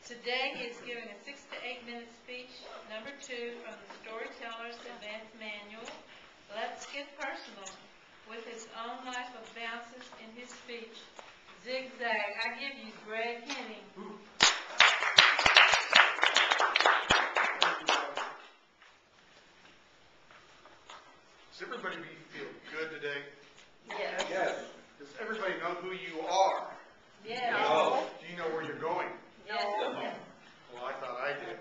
Today he is giving a 6 to 8 minute speech, number 2 from the Storyteller's Advanced Manual. Let's get personal. With his own life of bounces in his speech, Zig-Zag, I give you Greg Henning. Does everybody feel good today? Yes. Yes. Does everybody know who you are? Yes. No. Do you know where you're going? Yes. Well, I thought I did.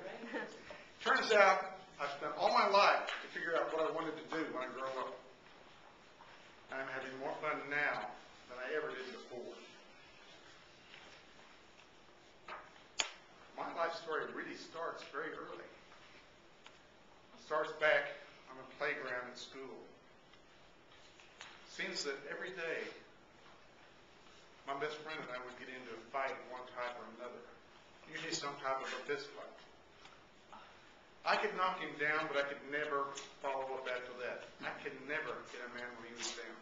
Turns out I've spent all my life to figure out what I wanted to do when I grow up. I'm having more fun now than I ever did before. My life story really starts very early. It starts back on the playground at school. It seems that every day my best friend and I would get into a fight of one type or another, usually some type of a fist fight. I could knock him down, but I could never follow up after that. I could never get a man when he was down.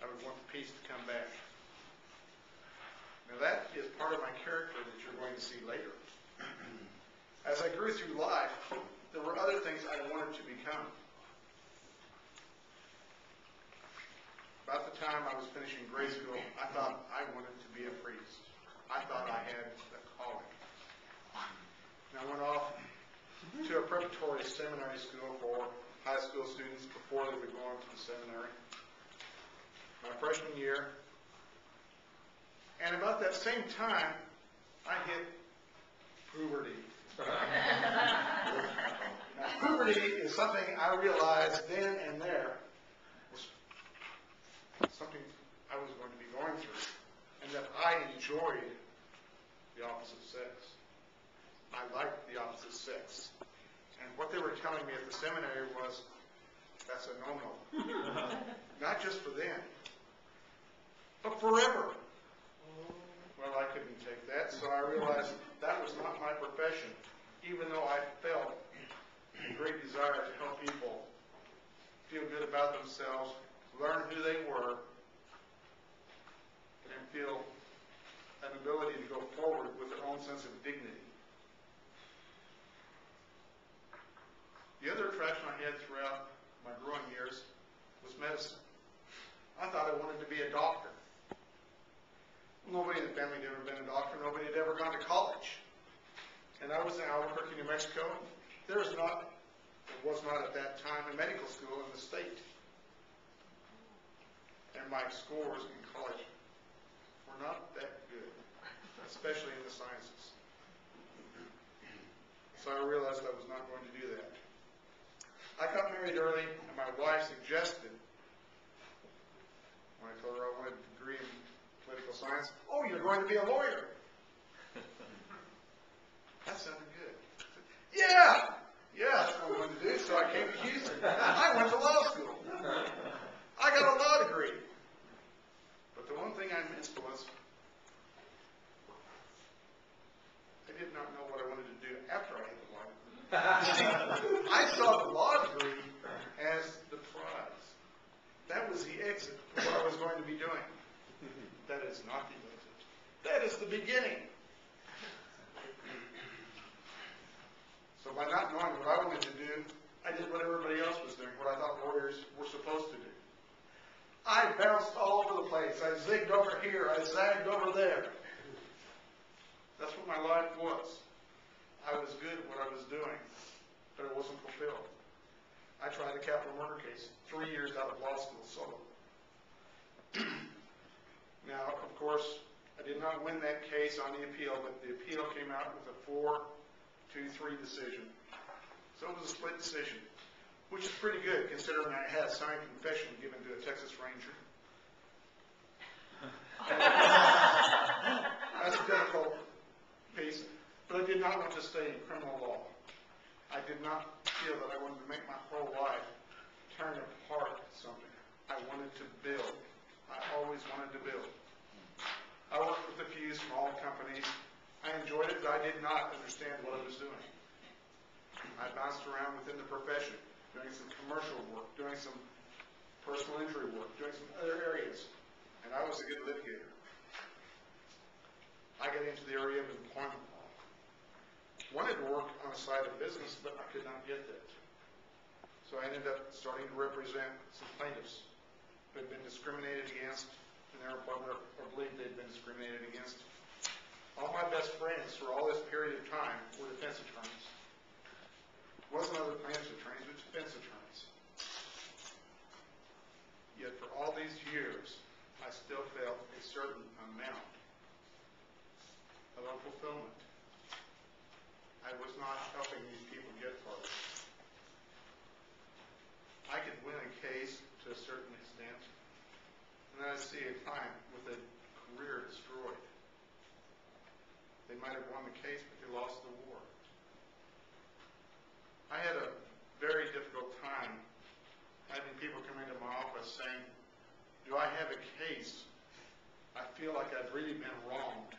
I would want the peace to come back. Now that is part of my character that you're going to see later. As I grew through life, there were other things I wanted to become. About the time I was finishing grade school, I thought I wanted to be a priest. I thought I had the calling. And I went off to a preparatory seminary school for high school students before they would go on to the seminary. My freshman year. And about that same time, I hit puberty. Now, puberty is something I realized then and there was something I was going to be going through, and that I enjoyed the opposite sex. I liked the opposite sex. And what they were telling me at the seminary was, that's a no-no. Not just for them, but forever. Well, I couldn't take that, so I realized that was not my profession, even though I felt a great desire to help people feel good about themselves, learn who they were, and feel an ability to go forward with their own sense of dignity. The other attraction I had throughout my growing years was medicine. I thought I wanted to be a doctor. Nobody in the family had ever been a doctor. Nobody had ever gone to college. And I was in Albuquerque, New Mexico. There was not at that time a medical school in the state. And my scores in college were not that good, especially in the sciences. So I realized I was not going to do that. I got married early, and my wife suggested, when I told her I wanted a degree in political science, oh, you're going to be a lawyer. That sounded good. I said, yeah, that's what I wanted to do, so I came to Houston. I went to law school. I got a law degree. But the one thing I missed was I did not know what I wanted to do after I had the law degree. I saw the law degree as the prize. That was the exit of what I was going to be doing. That is not the exit. That is the beginning. So by not knowing what I wanted to do, I did what everybody else was doing, what I thought lawyers were supposed to do. I bounced all over the place. I zigged over here. I zagged over there. That's what my life was. I was good at what I was doing, but it wasn't fulfilled. I tried a capital murder case 3 years out of law school solo. Now, of course, I did not win that case on the appeal, but the appeal came out with a 4-2-3 decision. So it was a split decision, which is pretty good considering I had a signed confession given to a Texas Ranger. That's a difficult piece, but I did not want to stay in criminal law. I did not feel that I wanted to make my whole life turn apart something. I wanted to build. I always wanted to build. I worked with a few small companies. I enjoyed it, but I did not understand what I was doing. I bounced around within the profession, doing some commercial work, doing some personal injury work, doing some other areas, and I was a good litigator. I got into the area of employment law. Wanted to work on the side of business, but I could not get that. So I ended up starting to represent some plaintiffs who had been discriminated against in their employment or believed they'd been discriminated against. All my best friends through all this period of time were defense attorneys. It wasn't other plaintiffs' attorneys, but defense attorneys. Yet for all these years, I still felt a certain amount of unfulfillment. I was not helping these people get farther. I could win a case to a certain extent, and then I see a client with a career destroyed. They might have won the case, but they lost the war. I had a very difficult time having people come into my office saying, do I have a case? I feel like I've really been wronged.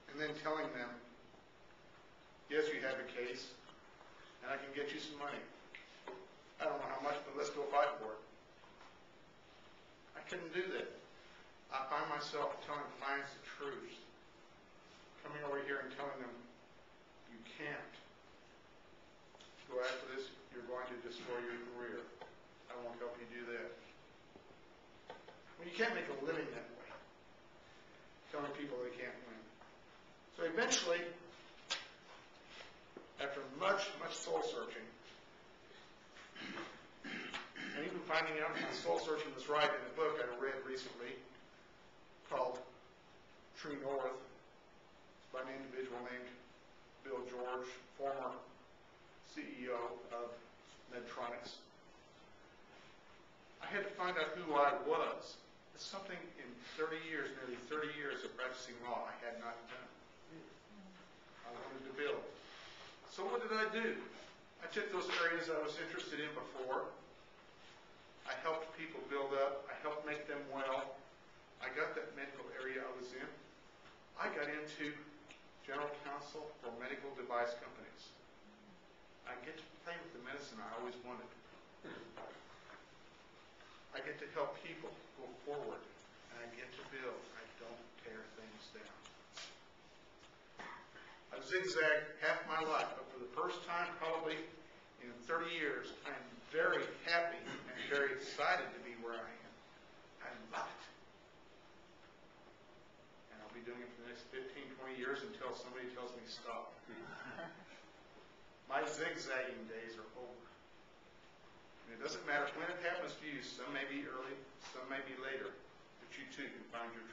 And then telling them, yes, you have a case, and I can get you some money. I don't know how much, but let's go fight for it. I couldn't do that. I find myself telling clients the truth. Coming over here and telling them, you can't go after this, you're going to destroy your career. I won't help you do that. Well, you can't make a living that way, telling people they can't win. So eventually, after much, much soul searching, and even finding out my soul searching was right in a book I read recently called True North, by an individual named Bill George, former CEO of Medtronics. I had to find out who I was. It's something in 30 years, nearly 30 years of practicing law, I had not done. I wanted to build. So what did I do? I took those areas I was interested in before. I helped people build up. I helped make them well. I got that medical area I was in. I got into general counsel for medical device companies. I get to play with the medicine I always wanted. I get to help people go forward, and I get to build. I don't tear things down. I've zigzagged half my life, but for the first time probably in 30 years, I'm very happy and very excited to be where I am. I love it. And I'll be doing it for the next 15, 20 years until somebody tells me stop. My zigzagging days are over. And it doesn't matter when it happens to you. Some may be early, some may be later, but you too can find your